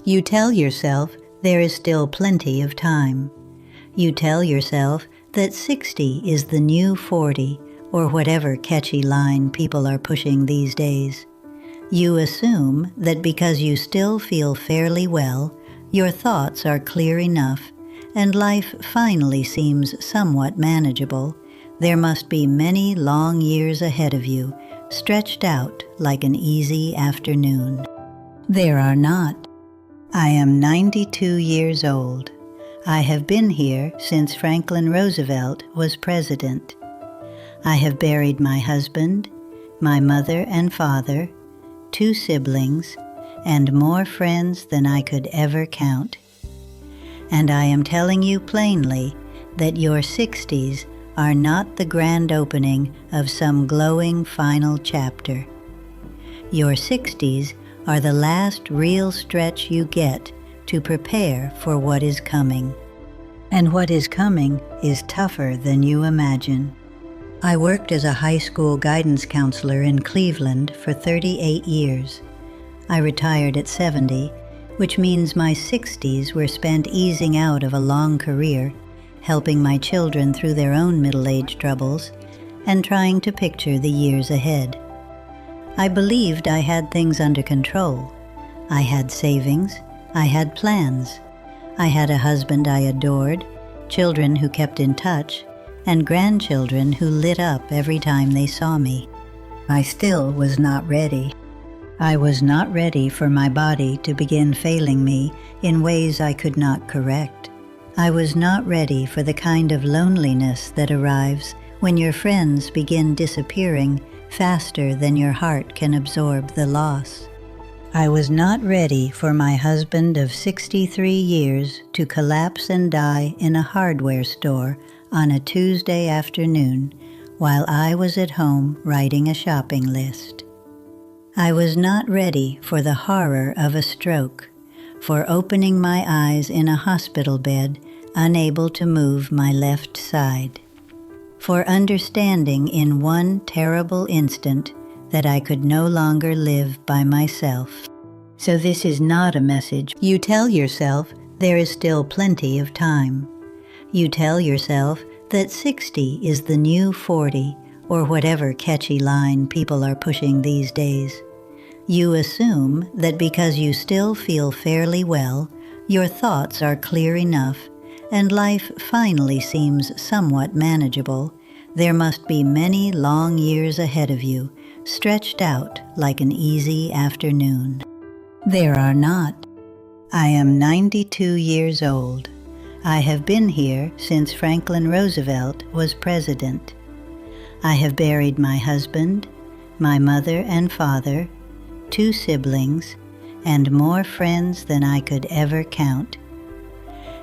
You tell yourself there is still plenty of time. You tell yourself that 60 is the new 40, or whatever catchy line people are pushing these days. You assume that because you still feel fairly well, your thoughts are clear enough, and life finally seems somewhat manageable. There must be many long years ahead of you, stretched out like an easy afternoon. There are not. I am 92 years old. I have been here since Franklin Roosevelt was president. I have buried my husband, my mother and father, 2 siblings, and more friends than I could ever count. And I am telling you plainly that your 60s are not the grand opening of some glowing final chapter. Your 60s are the last real stretch you get to prepare for what is coming. And what is coming is tougher than you imagine. I worked as a high school guidance counselor in Cleveland for 38 years. I retired at 70, which means my 60s were spent easing out of a long career, helping my children through their own middle-age troubles, and trying to picture the years ahead. I believed I had things under control. I had savings, I had plans. I had a husband I adored, children who kept in touch, and grandchildren who lit up every time they saw me. I still was not ready. I was not ready for my body to begin failing me in ways I could not correct. I was not ready for the kind of loneliness that arrives when your friends begin disappearing faster than your heart can absorb the loss. I was not ready for my husband of 63 years to collapse and die in a hardware store on a Tuesday afternoon while I was at home writing a shopping list. I was not ready for the horror of a stroke, for opening my eyes in a hospital bed, unable to move my left side, for understanding in one terrible instant that I could no longer live by myself. So this is not a message. You tell yourself there is still plenty of time. You tell yourself that 60 is the new 40, or whatever catchy line people are pushing these days. You assume that because you still feel fairly well, your thoughts are clear enough, and life finally seems somewhat manageable. There must be many long years ahead of you, stretched out like an easy afternoon. There are not. I am 92 years old. I have been here since Franklin Roosevelt was president. I have buried my husband, my mother and father, 2 siblings, and more friends than I could ever count.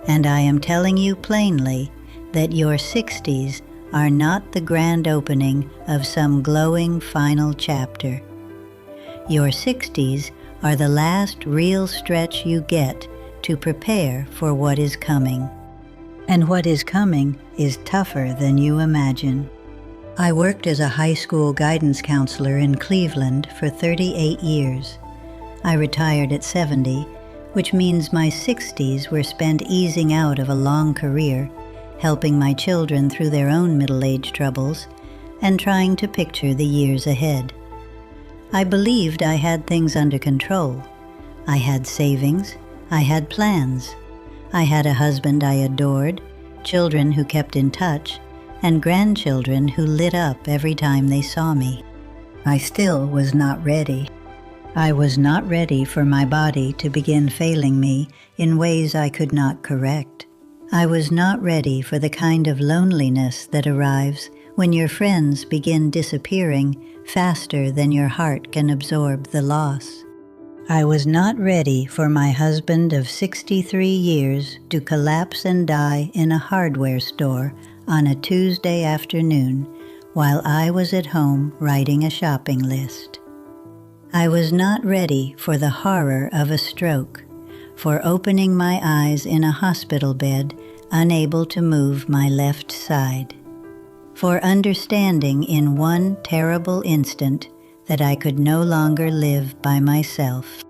And I am telling you plainly that your 60s are not the grand opening of some glowing final chapter. Your 60s are the last real stretch you get to prepare for what is coming. And what is coming is tougher than you imagine. I worked as a high school guidance counselor in Cleveland for 38 years. I retired at 70, which means my 60s were spent easing out of a long career, helping my children through their own middle-age troubles, and trying to picture the years ahead. I believed I had things under control. I had savings, I had plans. I had a husband I adored, children who kept in touch, and grandchildren who lit up every time they saw me. I still was not ready. I was not ready for my body to begin failing me in ways I could not correct. I was not ready for the kind of loneliness that arrives when your friends begin disappearing faster than your heart can absorb the loss. I was not ready for my husband of 63 years to collapse and die in a hardware store on a Tuesday afternoon while I was at home writing a shopping list. I was not ready for the horror of a stroke, for opening my eyes in a hospital bed, unable to move my left side, for understanding in one terrible instant that I could no longer live by myself.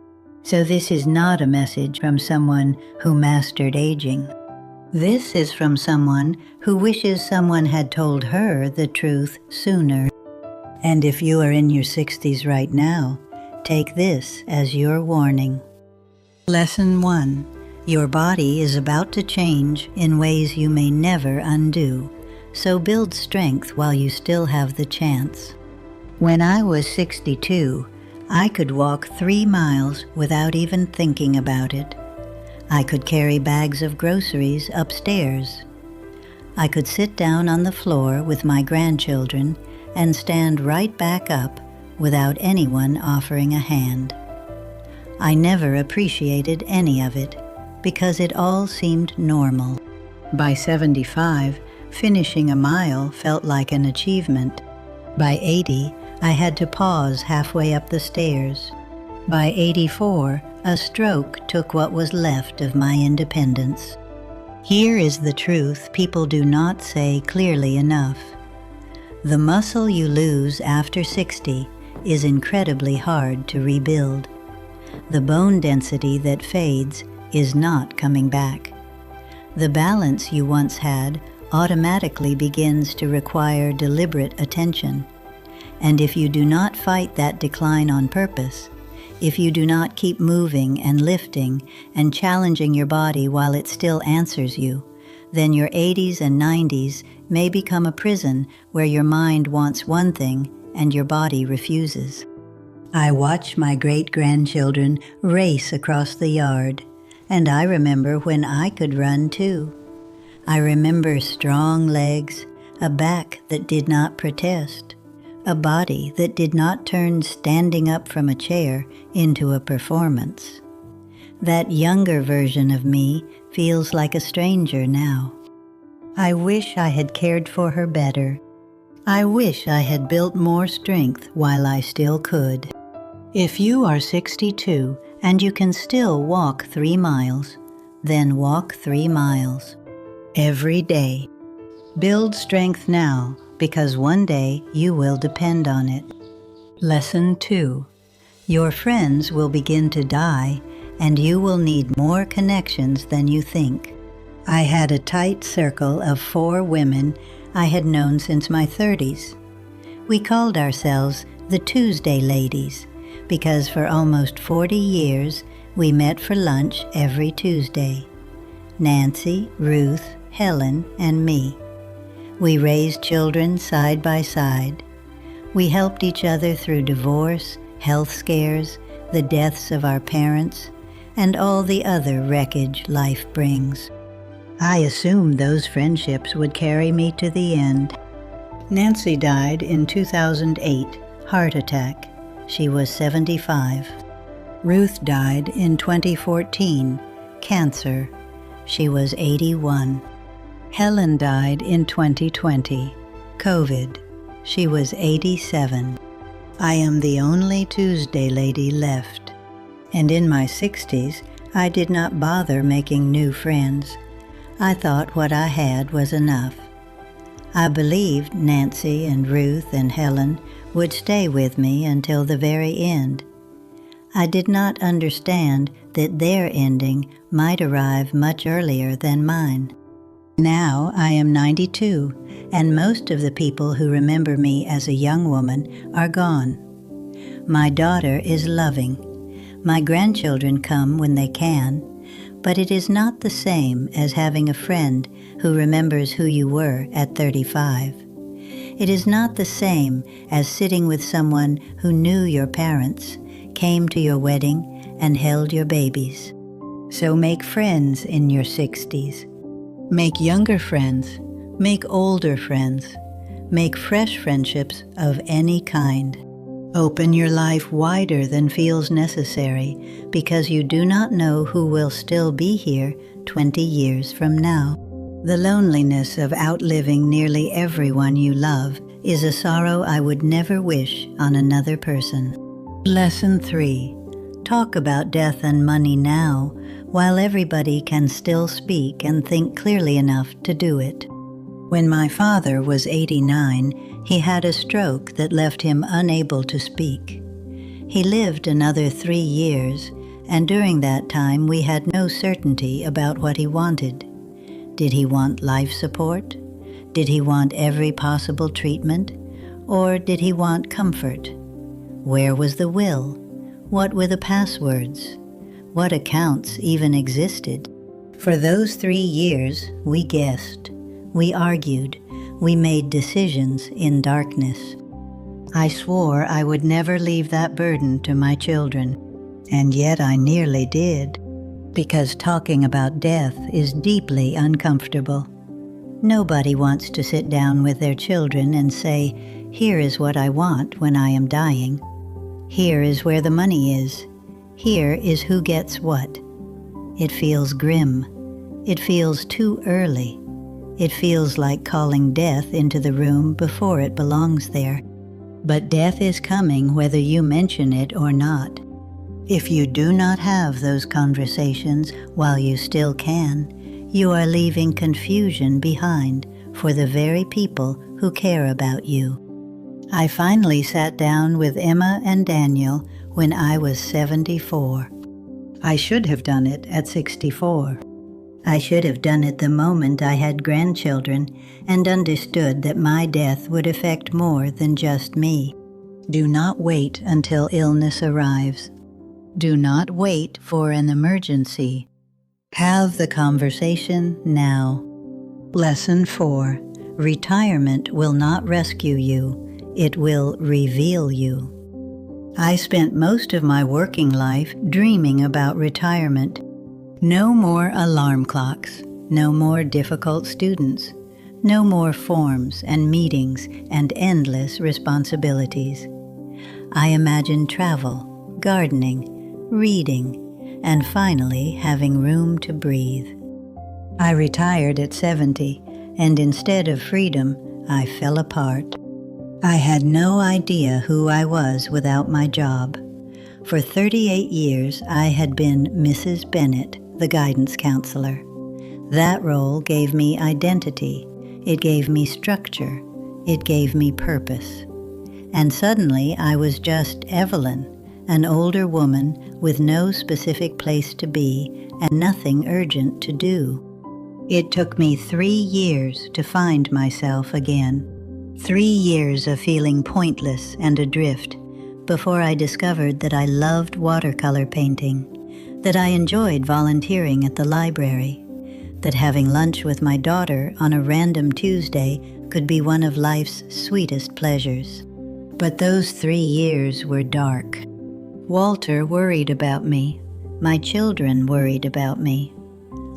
So this is not a message from someone who mastered aging. This is from someone who wishes someone had told her the truth sooner. And if you are in your 60s right now, take this as your warning. Lesson 1. Your body is about to change in ways you may never undo, so build strength while you still have the chance. When I was 62, I could walk 3 miles without even thinking about it. I could carry bags of groceries upstairs. I could sit down on the floor with my grandchildren and stand right back up without anyone offering a hand. I never appreciated any of it because it all seemed normal. By 75, finishing a mile felt like an achievement. By 80, I had to pause halfway up the stairs. By 84, a stroke took what was left of my independence. Here is the truth people do not say clearly enough. The muscle you lose after 60 is incredibly hard to rebuild. The bone density that fades is not coming back. The balance you once had automatically begins to require deliberate attention. And if you do not fight that decline on purpose, if you do not keep moving and lifting and challenging your body while it still answers you, then your 80s and 90s may become a prison where your mind wants one thing and your body refuses. I watch my great-grandchildren race across the yard, and I remember when I could run too. I remember strong legs, a back that did not protest, a body that did not turn standing up from a chair into a performance. That younger version of me feels like a stranger now. I wish I had cared for her better. I wish I had built more strength while I still could. If you are 62 and you can still walk 3 miles, then walk 3 miles. Every day. Build strength now, because one day you will depend on it. Lesson 2. Your friends will begin to die, and you will need more connections than you think. I had a tight circle of 4 women I had known since my 30s. We called ourselves the Tuesday Ladies, because for almost 40 years we met for lunch every Tuesday. Nancy, Ruth, Helen, and me. We raised children side by side. We helped each other through divorce, health scares, the deaths of our parents, and all the other wreckage life brings. I assumed those friendships would carry me to the end. Nancy died in 2008, heart attack. She was 75. Ruth died in 2014, cancer. She was 81. Helen died in 2020, COVID. She was 87. I am the only Tuesday lady left. And in my 60s, I did not bother making new friends. I thought what I had was enough. I believed Nancy and Ruth and Helen would stay with me until the very end. I did not understand that their ending might arrive much earlier than mine. Now I am 92, and most of the people who remember me as a young woman are gone. My daughter is loving. My grandchildren come when they can, but it is not the same as having a friend who remembers who you were at 35. It is not the same as sitting with someone who knew your parents, came to your wedding, and held your babies. So make friends in your 60s. Make younger friends. Make older friends. Make fresh friendships of any kind. Open your life wider than feels necessary, because you do not know who will still be here 20 years from now. The loneliness of outliving nearly everyone you love is a sorrow I would never wish on another person. Lesson 3. Talk about death and money now, while everybody can still speak and think clearly enough to do it. When my father was 89, he had a stroke that left him unable to speak. He lived another 3 years, and during that time we had no certainty about what he wanted. Did he want life support? Did he want every possible treatment? Or did he want comfort? Where was the will? What were the passwords? What accounts even existed? For those 3 years, we guessed, we argued, we made decisions in darkness. I swore I would never leave that burden to my children, and yet I nearly did, because talking about death is deeply uncomfortable. Nobody wants to sit down with their children and say, "Here is what I want when I am dying. Here is where the money is. Here is who gets what." It feels grim. It feels too early. It feels like calling death into the room before it belongs there. But death is coming whether you mention it or not. If you do not have those conversations while you still can, you are leaving confusion behind for the very people who care about you. I finally sat down with Emma and Daniel when I was 74. I should have done it at 64. I should have done it the moment I had grandchildren and understood that my death would affect more than just me. Do not wait until illness arrives. Do not wait for an emergency. Have the conversation now. Lesson 4. Retirement will not rescue you. It will reveal you. I spent most of my working life dreaming about retirement. No more alarm clocks, no more difficult students, no more forms and meetings and endless responsibilities. I imagined travel, gardening, reading, and finally having room to breathe. I retired at 70, and instead of freedom, I fell apart. I had no idea who I was without my job. For 38 years, I had been Mrs. Bennett, the guidance counselor. That role gave me identity. It gave me structure. It gave me purpose. And suddenly I was just Evelyn, an older woman with no specific place to be and nothing urgent to do. It took me 3 years to find myself again. 3 years of feeling pointless and adrift before I discovered that I loved watercolor painting, that I enjoyed volunteering at the library, that having lunch with my daughter on a random Tuesday could be one of life's sweetest pleasures. But those 3 years were dark. Walter worried about me. My children worried about me.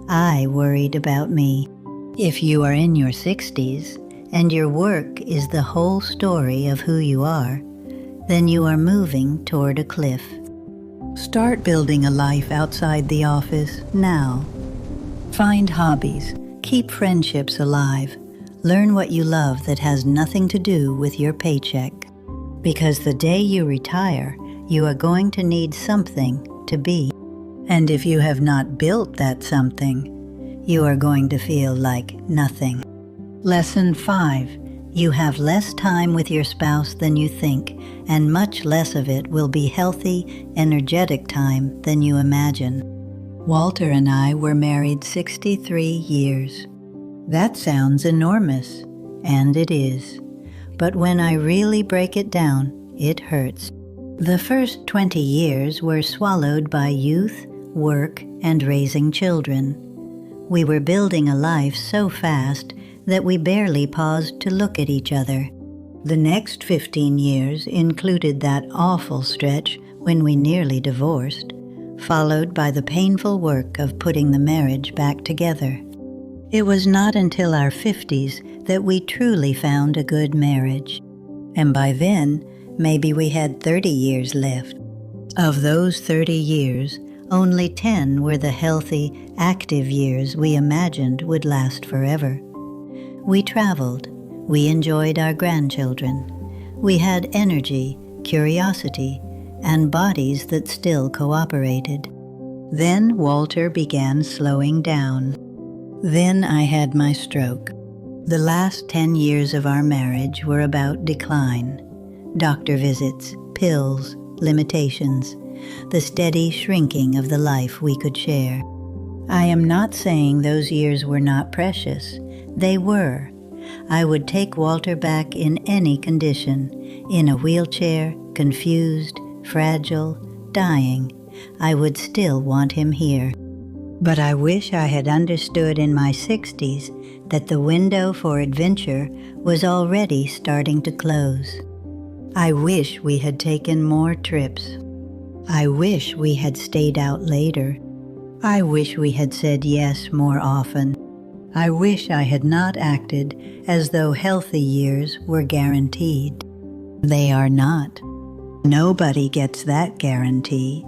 I worried about me. If you are in your 60s, and your work is the whole story of who you are, then you are moving toward a cliff. Start building a life outside the office now. Find hobbies, keep friendships alive, learn what you love that has nothing to do with your paycheck. Because the day you retire, you are going to need something to be. And if you have not built that something, you are going to feel like nothing. Lesson 5. You have less time with your spouse than you think, and much less of it will be healthy, energetic time than you imagine. Walter and I were married 63 years. That sounds enormous, and it is. But when I really break it down, it hurts. The first 20 years were swallowed by youth, work, and raising children. We were building a life so fast that we barely paused to look at each other. The next 15 years included that awful stretch when we nearly divorced, followed by the painful work of putting the marriage back together. It was not until our 50s that we truly found a good marriage. And by then, maybe we had 30 years left. Of those 30 years, only 10 were the healthy, active years we imagined would last forever. We traveled. We enjoyed our grandchildren. We had energy, curiosity, and bodies that still cooperated. Then Walter began slowing down. Then I had my stroke. The last 10 years of our marriage were about decline. Doctor visits, pills, limitations, the steady shrinking of the life we could share. I am not saying those years were not precious. They were. I would take Walter back in any condition, in a wheelchair, confused, fragile, dying. I would still want him here. But I wish I had understood in my 60s that the window for adventure was already starting to close. I wish we had taken more trips. I wish we had stayed out later. I wish we had said yes more often. I wish I had not acted as though healthy years were guaranteed. They are not. Nobody gets that guarantee.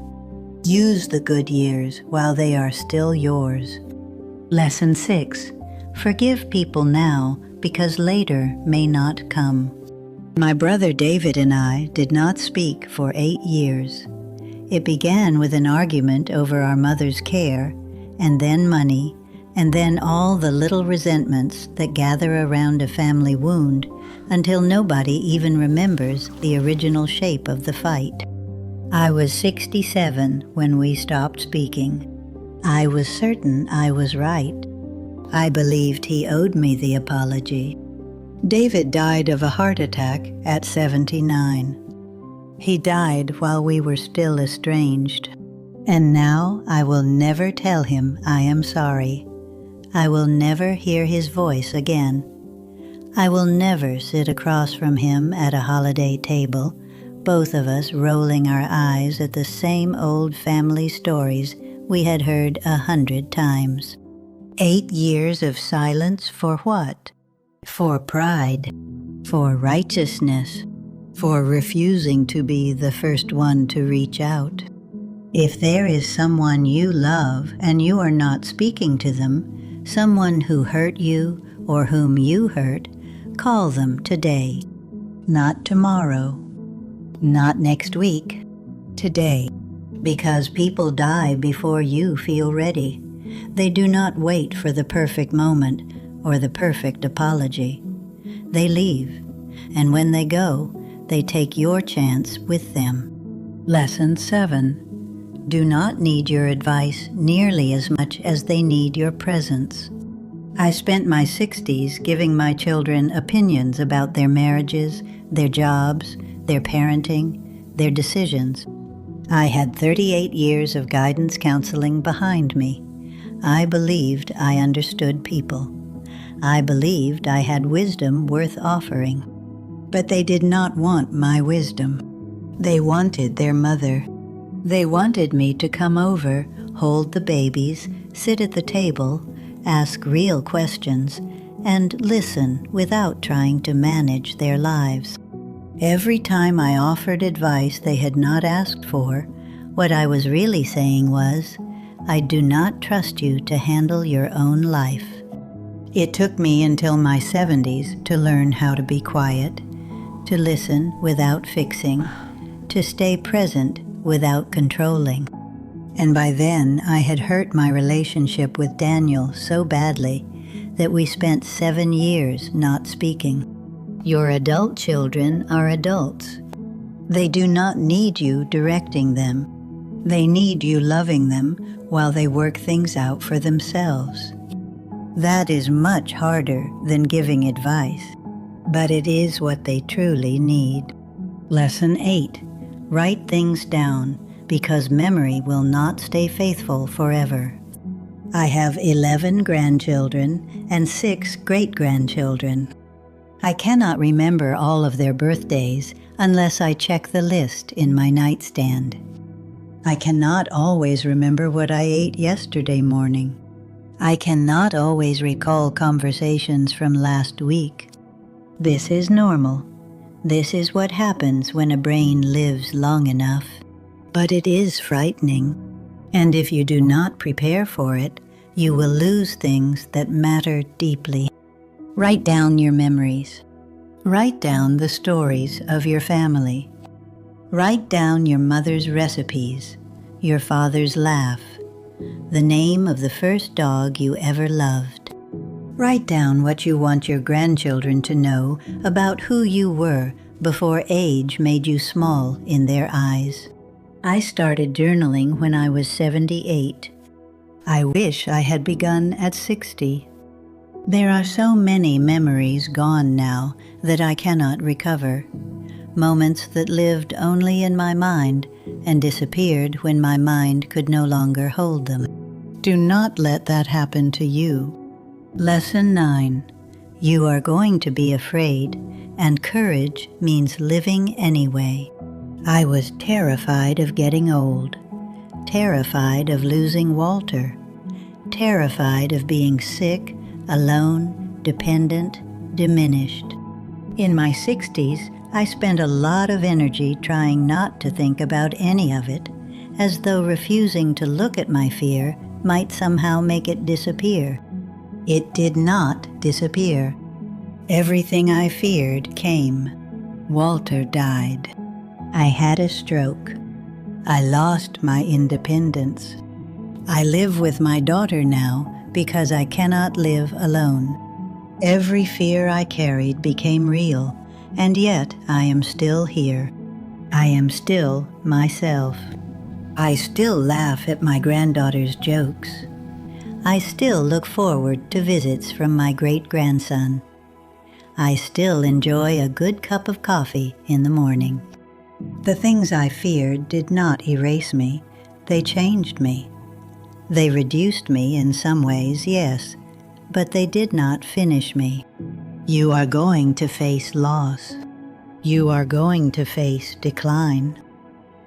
Use the good years while they are still yours. Lesson 6. Forgive people now because later may not come. My brother David and I did not speak for 8 years. It began with an argument over our mother's care, and then money, and then all the little resentments that gather around a family wound until nobody even remembers the original shape of the fight. I was 67 when we stopped speaking. I was certain I was right. I believed he owed me the apology. David died of a heart attack at 79. He died while we were still estranged. And now I will never tell him I am sorry. I will never hear his voice again. I will never sit across from him at a holiday table, both of us rolling our eyes at the same old family stories we had heard 100 times. 8 years of silence for what? For pride, for righteousness, for refusing to be the first one to reach out. If there is someone you love and you are not speaking to them, someone who hurt you or whom you hurt, call them today. Not tomorrow. Not next week. Today. Because people die before you feel ready. They do not wait for the perfect moment or the perfect apology. They leave, and when they go, they take your chance with them. Lesson 7. Do not need your advice nearly as much as they need your presence. I spent my 60s giving my children opinions about their marriages, their jobs, their parenting, their decisions. I had 38 years of guidance counseling behind me. I believed I understood people. I believed I had wisdom worth offering. But they did not want my wisdom. They wanted their mother. They wanted me to come over, hold the babies, sit at the table, ask real questions, and listen without trying to manage their lives. Every time I offered advice they had not asked for, what I was really saying was, I do not trust you to handle your own life. It took me until my 70s to learn how to be quiet, to listen without fixing, to stay present without controlling. And by then I had hurt my relationship with Daniel so badly that we spent 7 years not speaking. Your adult children are adults. They do not need you directing them. They need you loving them while they work things out for themselves. That is much harder than giving advice, but it is what they truly need. Lesson 8. Write things down because memory will not stay faithful forever. I have 11 grandchildren and 6 great-grandchildren. I cannot remember all of their birthdays unless I check the list in my nightstand. I cannot always remember what I ate yesterday morning. I cannot always recall conversations from last week. This is normal. This is what happens when a brain lives long enough. But it is frightening. And if you do not prepare for it, you will lose things that matter deeply. Write down your memories. Write down the stories of your family. Write down your mother's recipes, your father's laugh, the name of the first dog you ever loved. Write down what you want your grandchildren to know about who you were before age made you small in their eyes. I started journaling when I was 78. I wish I had begun at 60. There are so many memories gone now that I cannot recover. Moments that lived only in my mind and disappeared when my mind could no longer hold them. Do not let that happen to you. Lesson 9. You are going to be afraid, and courage means living anyway. I was terrified of getting old, terrified of losing Walter, terrified of being sick, alone, dependent, diminished. In my 60s, I spent a lot of energy trying not to think about any of it, as though refusing to look at my fear might somehow make it disappear. It did not disappear. Everything I feared came. Walter died. I had a stroke. I lost my independence. I live with my daughter now because I cannot live alone. Every fear I carried became real, and yet I am still here. I am still myself. I still laugh at my granddaughter's jokes. I still look forward to visits from my great-grandson. I still enjoy a good cup of coffee in the morning. The things I feared did not erase me. They changed me. They reduced me in some ways, yes, but they did not finish me. You are going to face loss. You are going to face decline.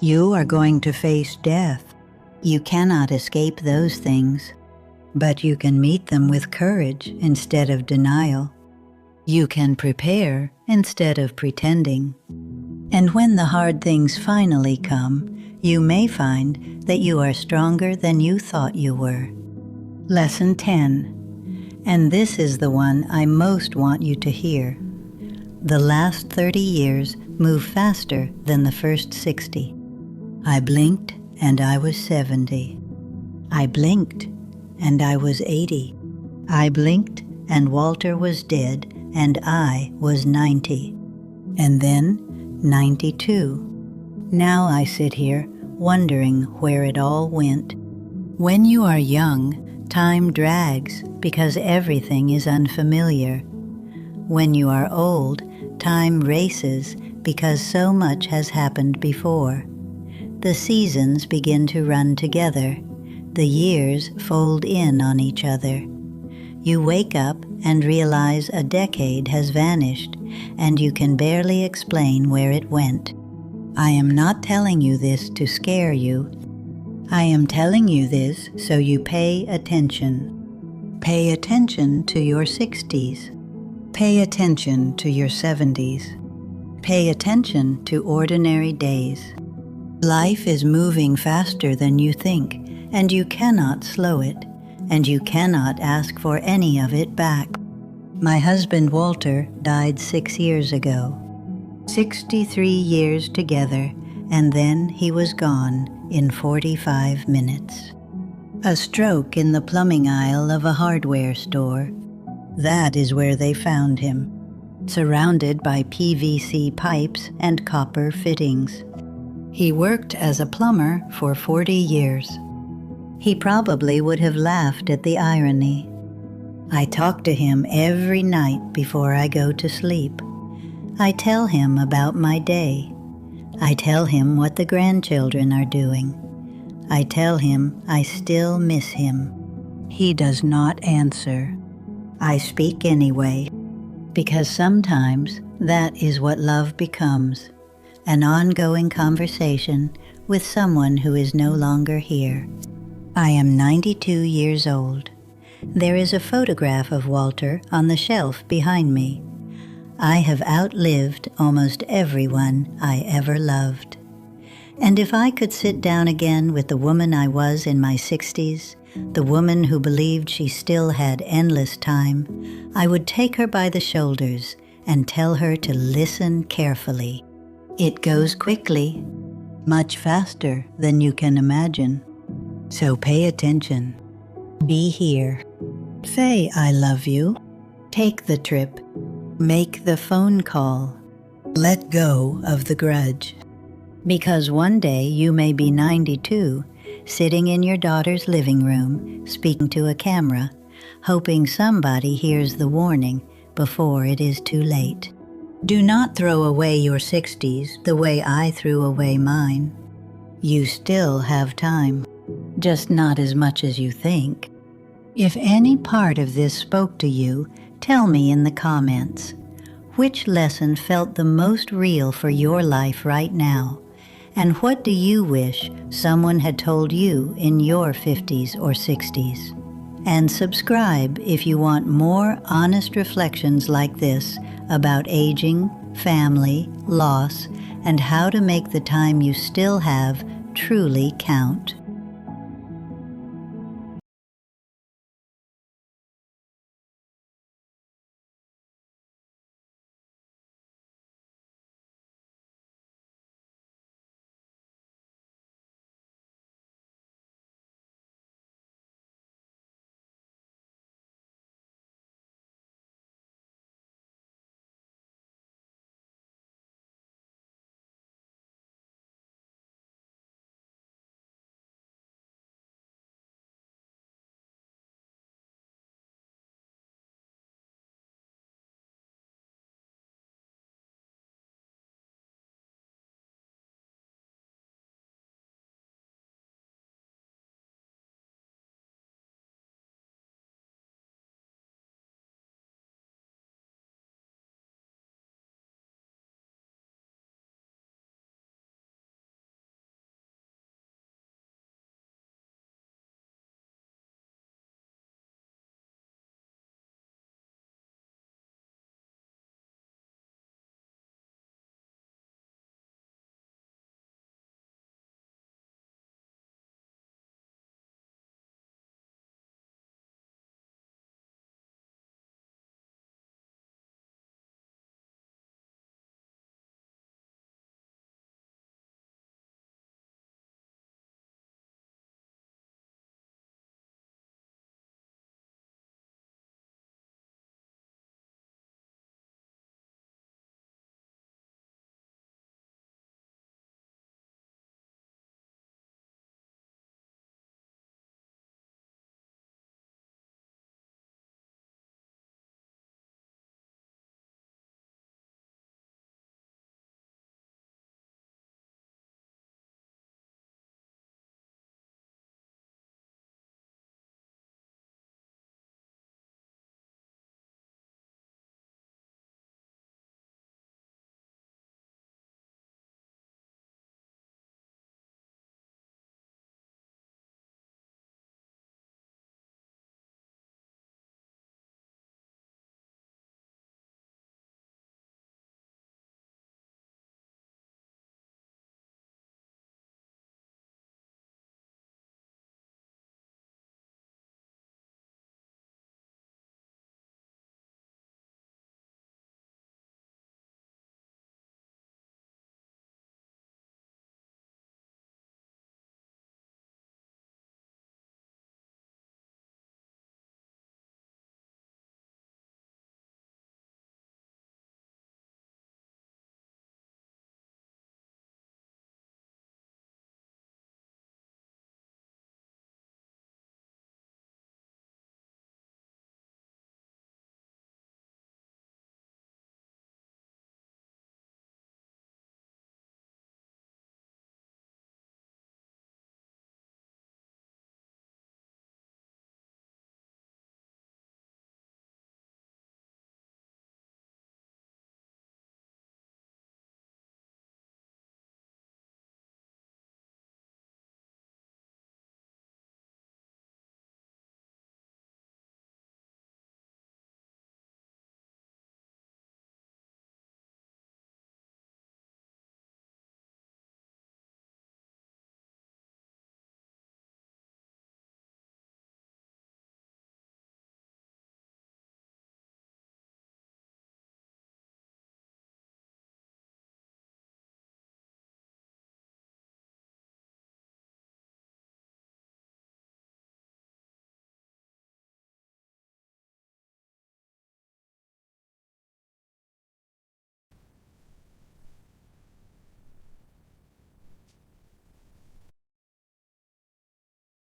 You are going to face death. You cannot escape those things, but you can meet them with courage instead of denial. You can prepare instead of pretending. And when the hard things finally come, you may find that you are stronger than you thought you were. Lesson 10. And this is the one I most want you to hear. The last 30 years move faster than the first 60. I blinked and I was 70. I blinked and I was 80. I blinked and Walter was dead and I was 90. And then 92. Now I sit here wondering where it all went. When you are young, time drags because everything is unfamiliar. When you are old, time races because so much has happened before. The seasons begin to run together. The years fold in on each other. You wake up and realize a decade has vanished, and you can barely explain where it went. I am not telling you this to scare you. I am telling you this so you pay attention. Pay attention to your 60s. Pay attention to your 70s. Pay attention to ordinary days. Life is moving faster than you think, and you cannot slow it, and you cannot ask for any of it back. My husband Walter died 6 years ago. 63 years together, and then he was gone in 45 minutes. A stroke in the plumbing aisle of a hardware store. That is where they found him, surrounded by PVC pipes and copper fittings. He worked as a plumber for 40 years. He probably would have laughed at the irony. I talk to him every night before I go to sleep. I tell him about my day. I tell him what the grandchildren are doing. I tell him I still miss him. He does not answer. I speak anyway, because sometimes that is what love becomes, an ongoing conversation with someone who is no longer here. I am 92 years old. There is a photograph of Walter on the shelf behind me. I have outlived almost everyone I ever loved. And if I could sit down again with the woman I was in my 60s, the woman who believed she still had endless time, I would take her by the shoulders and tell her to listen carefully. It goes quickly, much faster than you can imagine. So pay attention. Be here. Say I love you. Take the trip. Make the phone call. Let go of the grudge. Because one day you may be 92, sitting in your daughter's living room, speaking to a camera, hoping somebody hears the warning before it is too late. Do not throw away your 60s the way I threw away mine. You still have time, just not as much as you think. If any part of this spoke to you, tell me in the comments. Which lesson felt the most real for your life right now? And what do you wish someone had told you in your 50s or 60s? And subscribe if you want more honest reflections like this about aging, family, loss, and how to make the time you still have truly count.